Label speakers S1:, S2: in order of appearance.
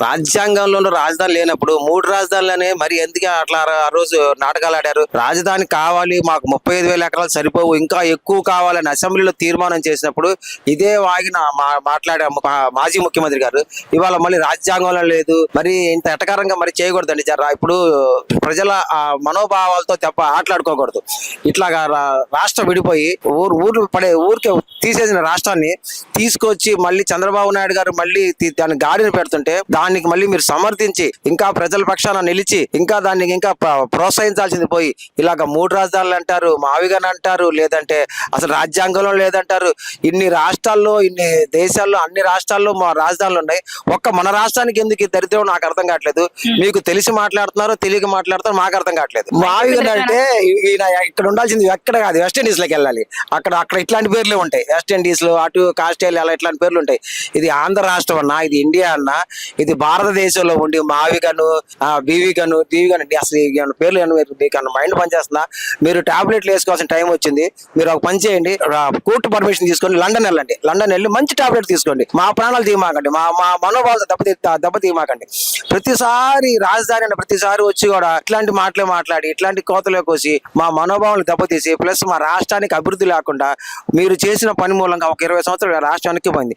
S1: రాజ్యాంగంలో రాజధాని లేనప్పుడు 3 రాజధానులనే మరి ఎందుకు అట్లా ఆ రోజు నాటకాలు ఆడారు? రాజధాని కావాలి, మాకు 35,000 ఎకరాలు సరిపోవు, ఇంకా ఎక్కువ కావాలని అసెంబ్లీలో తీర్మానం చేసినప్పుడు ఇదే వాగిన మాట్లాడే మాజీ ముఖ్యమంత్రి గారు ఇవాళ మళ్ళీ రాజ్యాంగంలో లేదు, మరి ఇంత ఎటకారంగా మరి చేయకూడదండి. ఇప్పుడు ప్రజల మనోభావాలతో తప్ప ఆటలాడుకోకూడదు. ఇట్లాగా రాష్ట్రం విడిపోయి ఊరికే తీసేసిన రాష్ట్రాన్ని తీసుకొచ్చి మళ్ళీ చంద్రబాబు నాయుడు గారు మళ్ళీ దాన్ని గాడిని పెడుతుంటే దానికి మళ్ళీ మీరు సమర్థించి ఇంకా ప్రజల పక్షాన నిలిచి ఇంకా దాన్ని ఇంకా ప్రోత్సహించాల్సింది పోయి ఇలాగ 3 రాజధానులు అంటారు, మావిగాని అంటారు, లేదంటే అసలు రాజ్యాంగంలో లేదంటారు. ఇన్ని రాష్ట్రాల్లో, ఇన్ని దేశాల్లో, అన్ని రాష్ట్రాల్లో మా రాజధానులు ఉన్నాయి. ఒక్క మన రాష్ట్రానికి ఎందుకు ఈ దరిద్రం నాకు అర్థం కావట్లేదు. మీకు తెలిసి మాట్లాడుతున్నారో తెలియక మాట్లాడుతారో మాకు అర్థం కావట్లేదు. మావిగాని అంటే ఈయన ఇక్కడ ఉండాల్సింది ఎక్కడ కాదు, వెస్ట్ ఇండీస్ లోకి వెళ్ళాలి. అక్కడ ఇట్లాంటి పేర్లే ఉంటాయి. వెస్ట్ ఇండీస్ లో, అటు ఆస్ట్రేలియా ఇట్లాంటి పేర్లు ఉంటాయి. ఇది ఆంధ్ర రాష్ట్రం అన్నా, ఇది ఇండియా అన్నా, ఇది భారతదేశంలో ఉండి మావిగను, బీవిగను, దీవిగను అసలు పేర్లు మీకు మైండ్ పనిచేస్తుందా? మీరు టాబ్లెట్లు వేసుకోవాల్సిన టైం వచ్చింది. మీరు ఒక పని చేయండి, కోర్టు పర్మిషన్ తీసుకొని లండన్ వెళ్ళండి. లండన్ వెళ్ళి మంచి టాబ్లెట్ తీసుకోండి. మా ప్రాణాలు తీయమాకండి, మా మనోభావాలు దెబ్బతీయమాకండి. ప్రతిసారి రాజధాని అనే ప్రతిసారి వచ్చి కూడా ఇట్లాంటి మాటలే మాట్లాడి ఇట్లాంటి కోతలే కోసి మా మనోభావాలు దెబ్బతీసి ప్లస్ మా రాష్ట్రానికి అభివృద్ధి లేకుండా మీరు చేసిన పని మూలంగా ఒక 20 సంవత్సరాలు రాష్ట్రానికి పోయింది.